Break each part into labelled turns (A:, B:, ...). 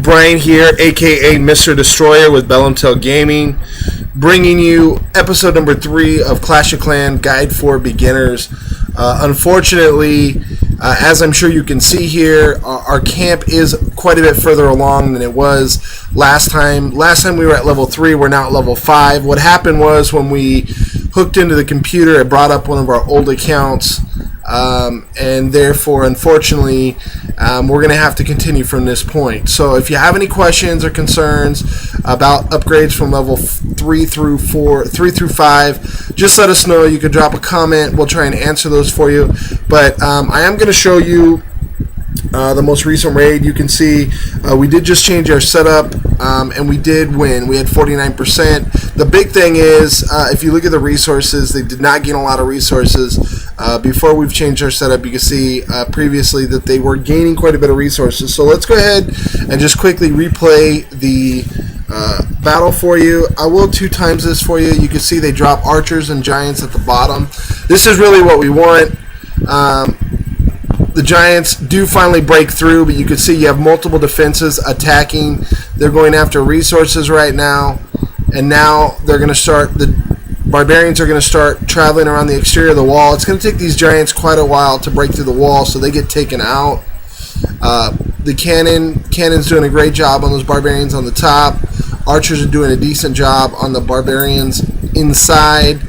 A: Brian here, aka Mr. Destroyer with Bellamtail Gaming, bringing you episode number 3 of Clash of Clans Guide for Beginners. Unfortunately, as I'm sure you can see here, our camp is quite a bit further along than it was last time. Last time we were at level 3, we're now at level 5. What happened was when we hooked into the computer, it brought up one of our old accounts, and therefore, unfortunately, we're going to have to continue from this point. So if you have any questions or concerns about upgrades from level 3 through 5, just let us know. You can drop a comment. We'll try and answer those for you. But I am going to show you the most recent raid. You can see we did just change our setup, and we did win. We had 49%. The big thing is, if you look at the resources, they did not gain a lot of resources. Before we've changed our setup, you can see previously that they were gaining quite a bit of resources. So let's go ahead and just quickly replay the battle for you. I will 2 times this for you. You can see they drop archers and giants at the bottom. This is really what we want. The giants do finally break through, but you can see you have multiple defenses attacking. They're going after resources right now, and now they're going to start, the barbarians are going to start traveling around the exterior of the wall. It's going to take these giants quite a while to break through the wall, so they get taken out. The cannon's doing a great job on those barbarians on the top. Archers are doing a decent job on the barbarians inside.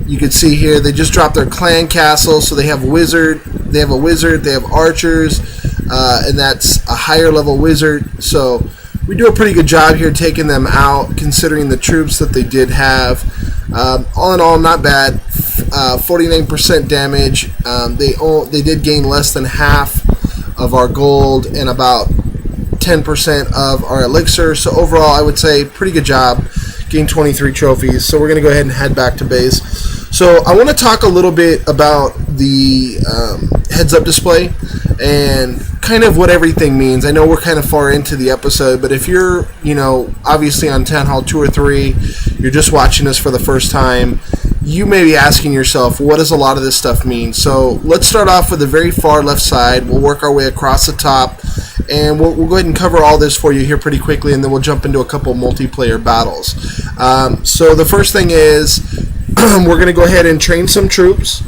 A: You can see here they just dropped their clan castle, so they have a wizard, they have archers, and that's a higher level wizard. So we do a pretty good job here taking them out, considering the troops that they did have. All in all, not bad. 49% damage. They did gain less than half of our gold and about 10% of our elixir. So overall, I would say pretty good job. Gained 23 trophies. So we're going to go ahead and head back to base. So I want to talk a little bit about the heads-up display and kind of what everything means. I know we're kind of far into the episode, but if you're, obviously on Town Hall 2 or 3, you're just watching this for the first time, you may be asking yourself, what does a lot of this stuff mean? So let's start off with the very far left side. We'll work our way across the top, and we'll go ahead and cover all this for you here pretty quickly, and then we'll jump into a couple multiplayer battles. So the first thing is we're going to go ahead and train some troops.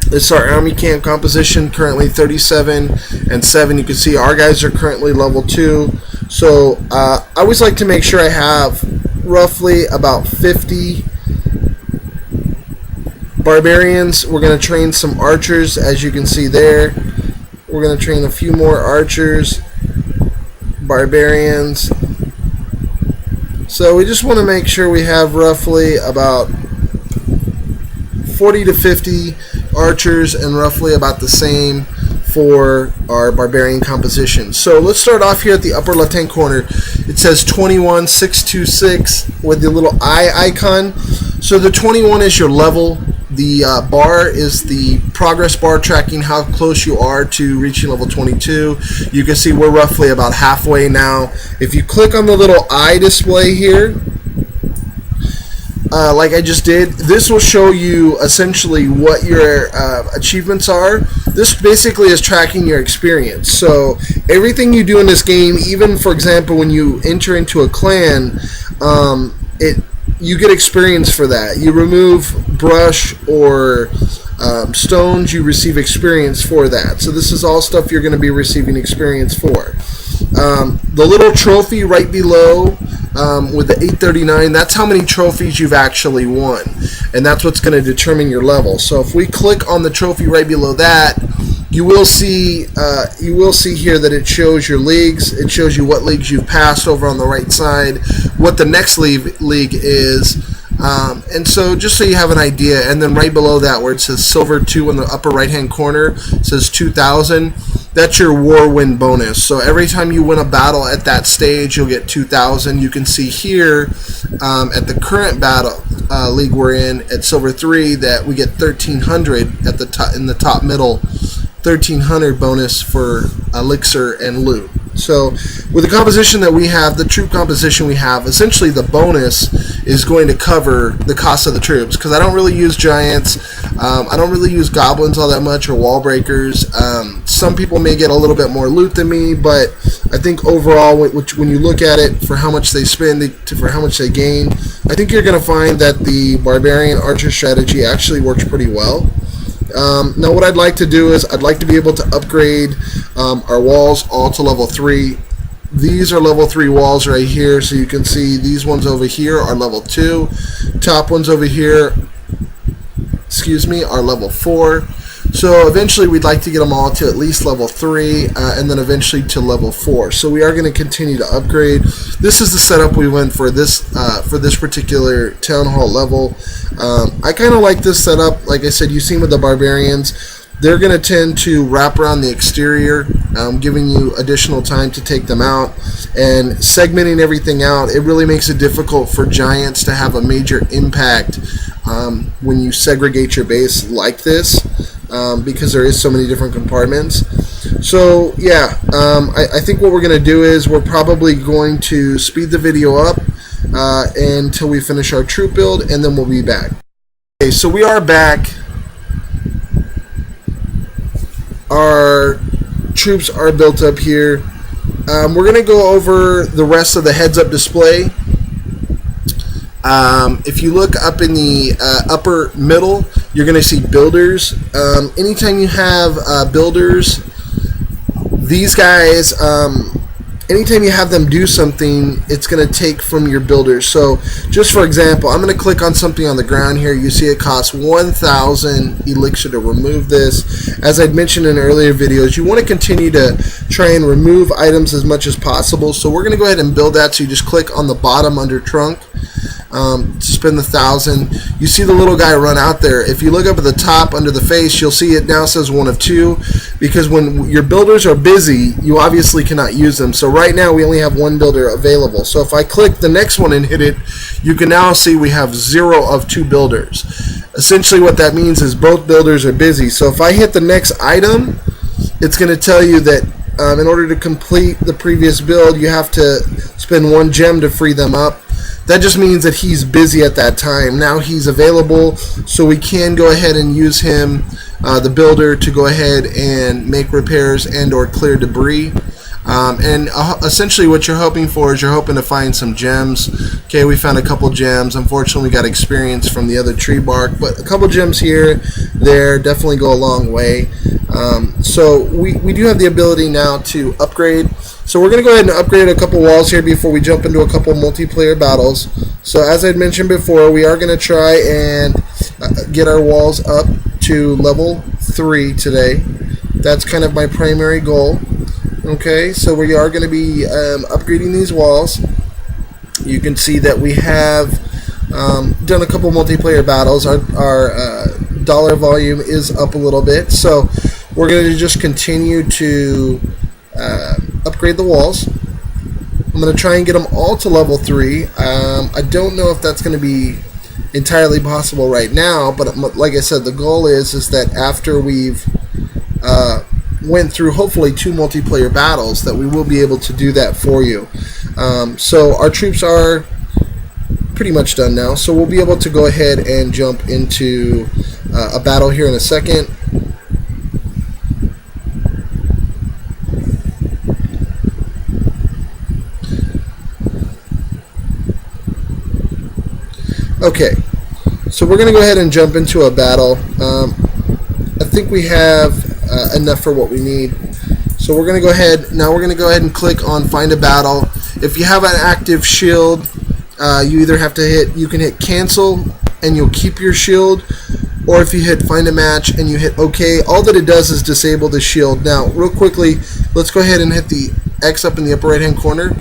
A: This is our army camp composition, currently 37 and 7. You can see our guys are currently level 2. So I always like to make sure I have roughly about 50 barbarians. We're going to train some archers, as you can see there. We're going to train a few more archers, barbarians. So we just want to make sure we have roughly about 40 to 50 archers and roughly about the same for our barbarian composition. So let's start off here at the upper left hand corner. It says 21626 with the little eye icon. So the 21 is your level. The bar is the progress bar tracking how close you are to reaching level 22. You can see we're roughly about halfway now. If you click on the little eye display here, like I just did, this will show you essentially what your achievements are. This basically is tracking your experience. So everything you do in this game, even for example when you enter into a clan, you get experience for that. You remove brush or stones, you receive experience for that. So this is all stuff you're going to be receiving experience for. The little trophy right below with the 839, that's how many trophies you've actually won, and that's what's going to determine your level. So if we click on the trophy right below that, you will see here that it shows your leagues. It shows you what leagues you've passed over on the right side, what the next league is, and so just so you have an idea. And then right below that, where it says silver 2 in the upper right hand corner, it says 2000. That's your war win bonus. So every time you win a battle at that stage, you'll get 2,000. You can see here at the current battle league we're in at silver 3 that we get 1,300 at the top, in the top middle. 1,300 bonus for elixir and loot. So with the composition that we have, the troop composition we have, essentially the bonus is going to cover the cost of the troops, because I don't really use giants. I don't really use goblins all that much or wall breakers. Some people may get a little bit more loot than me, but I think overall, when you look at it for how much they spend for how much they gain, I think you're going to find that the Barbarian Archer strategy actually works pretty well. Now what I'd like to do is I'd like to be able to upgrade our walls all to level 3. These are level 3 walls right here, so you can see these ones over here are level 2. Top ones over here, are level 4. So eventually we'd like to get them all to at least level 3 and then eventually to level 4. So we are going to continue to upgrade. This is the setup we went for this particular Town Hall level. I kind of like this setup. Like I said, you've seen with the Barbarians, they're going to tend to wrap around the exterior, giving you additional time to take them out. And segmenting everything out, it really makes it difficult for Giants to have a major impact when you segregate your base like this, because there is so many different compartments. So yeah, I think what we're going to do is we're probably going to speed the video up until we finish our troop build, and then we'll be back. Okay, so we are back. Our troops are built up here. We're going to go over the rest of the heads-up display. If you look up in the upper middle, you're going to see builders. Anytime you have builders, these guys, anytime you have them do something, it's going to take from your builders. So just for example, I'm going to click on something on the ground here. You see it costs 1,000 elixir to remove this. As I'd mentioned in earlier videos, you want to continue to try and remove items as much as possible. So we're going to go ahead and build that. So you just click on the bottom under trunk. Spend the 1,000. You see the little guy run out there. If you look up at the top under the face, you'll see it now says 1 of 2, because when your builders are busy, you obviously cannot use them. So right now we only have 1 builder available. So if I click the next one and hit it, you can now see we have 0 of 2 builders. Essentially what that means is both builders are busy. So if I hit the next item, it's going to tell you that in order to complete the previous build, you have to spend 1 gem to free them up. That just means that he's busy at that time. Now he's available, so we can go ahead and use him, the builder, to go ahead and make repairs and or clear debris. Essentially what you're hoping for is you're hoping to find some gems. Okay, we found a couple gems. Unfortunately, we got experience from the other tree bark, but a couple gems here, there, definitely go a long way. So we do have the ability now to upgrade. So we're going to go ahead and upgrade a couple walls here before we jump into a couple multiplayer battles. So as I'd mentioned before, we are going to try and get our walls up to level 3 today. That's kind of my primary goal. Okay, so we are going to be upgrading these walls. You can see that we have done a couple multiplayer battles. Our dollar volume is up a little bit, so we're going to just continue to upgrade the walls. I'm going to try and get them all to level 3. I don't know if that's going to be entirely possible right now, but like I said, the goal is that after we've went through hopefully 2 multiplayer battles, that we will be able to do that for you. So our troops are pretty much done now, so we'll be able to go ahead and jump into a battle here in a second. Okay, so we're going to go ahead and jump into a battle. I think we have enough for what we need. So we're going to go ahead, now we're going to go ahead and click on find a battle. If you have an active shield, you either have to you can hit cancel and you'll keep your shield, or if you hit find a match and you hit OK, all that it does is disable the shield. Now real quickly, let's go ahead and hit the X up in the upper right hand corner.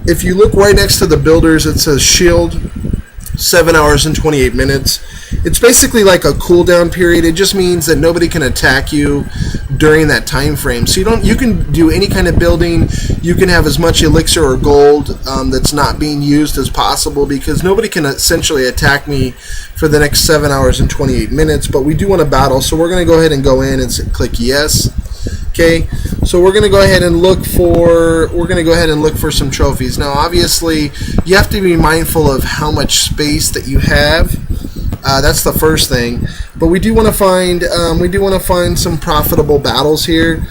A: If you look right next to the builders, it says shield 7 hours and 28 minutes. It's basically like a cooldown period. It just means that nobody can attack you during that time frame. So you can do any kind of building. You can have as much elixir or gold that's not being used as possible, because nobody can essentially attack me for the next 7 hours and 28 minutes. But we do want to battle, so we're going to go ahead and go in and click yes. Okay, so we're going to go ahead and look for some trophies. Now obviously you have to be mindful of how much space that you have. That's the first thing. But we do want to find some profitable battles here.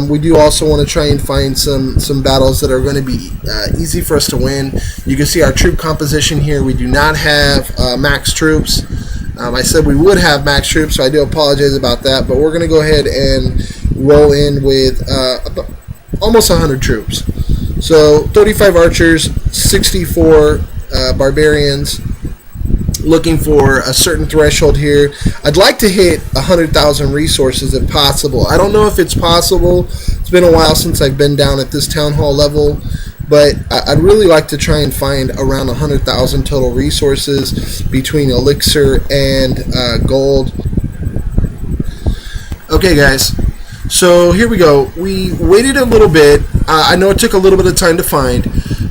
A: We do also want to try and find some battles that are going to be easy for us to win. You can see our troop composition here. We do not have max troops. I said we would have max troops, so I do apologize about that. But we're going to go ahead and roll in with almost 100 troops. So 35 archers, 64 barbarians. Looking for a certain threshold here. I'd like to hit 100,000 resources if possible. I don't know if it's possible. It's been a while since I've been down at this town hall level, but I'd really like to try and find around 100,000 total resources between elixir and gold. Okay, guys. So here we go. We waited a little bit. I know it took a little bit of time to find,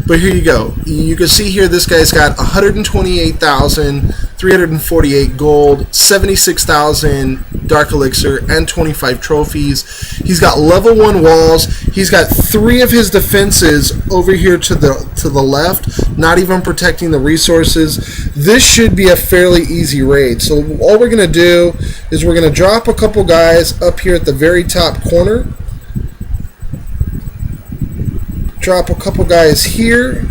A: but here you go. You can see here this guy's got 128,348 gold, 76,000 dark elixir, and 25 trophies. He's got level 1 walls. He's got 3 of his defenses over here to the left, not even protecting the resources. This should be a fairly easy raid. So all we're going to do is we're going to drop a couple guys up here at the very top corner. Drop a couple guys here.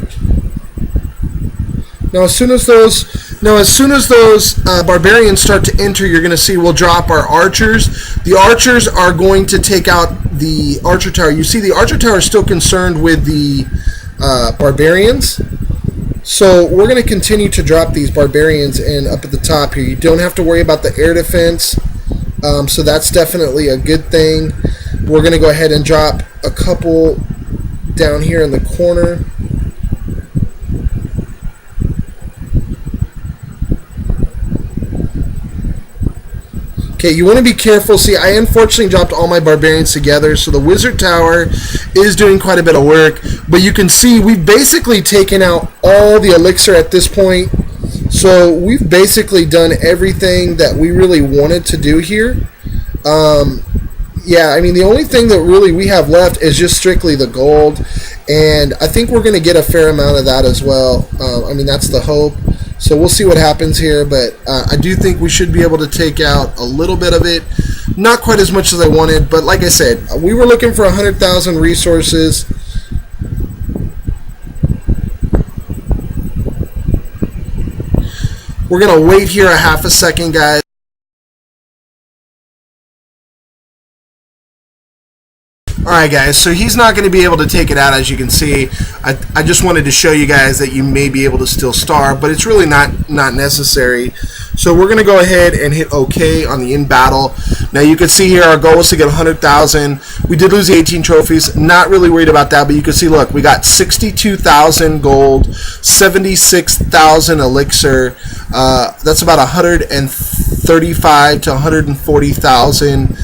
A: Now, as soon as those barbarians start to enter, you're going to see we'll drop our archers. The archers are going to take out the archer tower. You see, the archer tower is still concerned with the barbarians. So we're going to continue to drop these barbarians in up at the top here. You don't have to worry about the air defense. So that's definitely a good thing. We're going to go ahead and drop a couple down here in the corner. Okay, you want to be careful. See, I unfortunately dropped all my barbarians together, so the wizard tower is doing quite a bit of work, but you can see we've basically taken out all the elixir at this point. So we've basically done everything that we really wanted to do here. Yeah, I mean, the only thing that really we have left is just strictly the gold, and I think we're going to get a fair amount of that as well. I mean, that's the hope. So we'll see what happens here, but I do think we should be able to take out a little bit of it. Not quite as much as I wanted, but like I said, we were looking for 100,000 resources. We're going to wait here a half a second, guys. Alright guys, so he's not going to be able to take it out, as you can see. I just wanted to show you guys that you may be able to still starve, but it's really not necessary. So we're going to go ahead and hit OK on the in battle. Now you can see here our goal was to get 100,000. We did lose the 18 trophies. Not really worried about that, but you can see, look, we got 62,000 gold, 76,000 elixir. That's about 135 to 140,000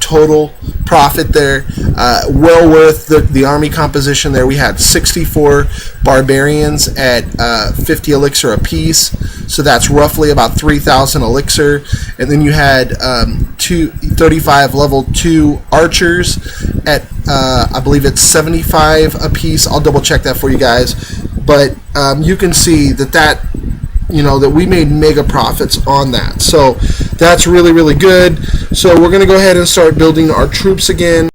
A: total profit there. Well worth the army composition there. We had 64 barbarians at 50 elixir apiece, so that's roughly about 3,000 elixir. And then you had 35 level 2 archers at I believe it's 75 apiece. I'll double check that for you guys, but you can see that we made mega profits on that. So that's really, really good. So we're going to go ahead and start building our troops again.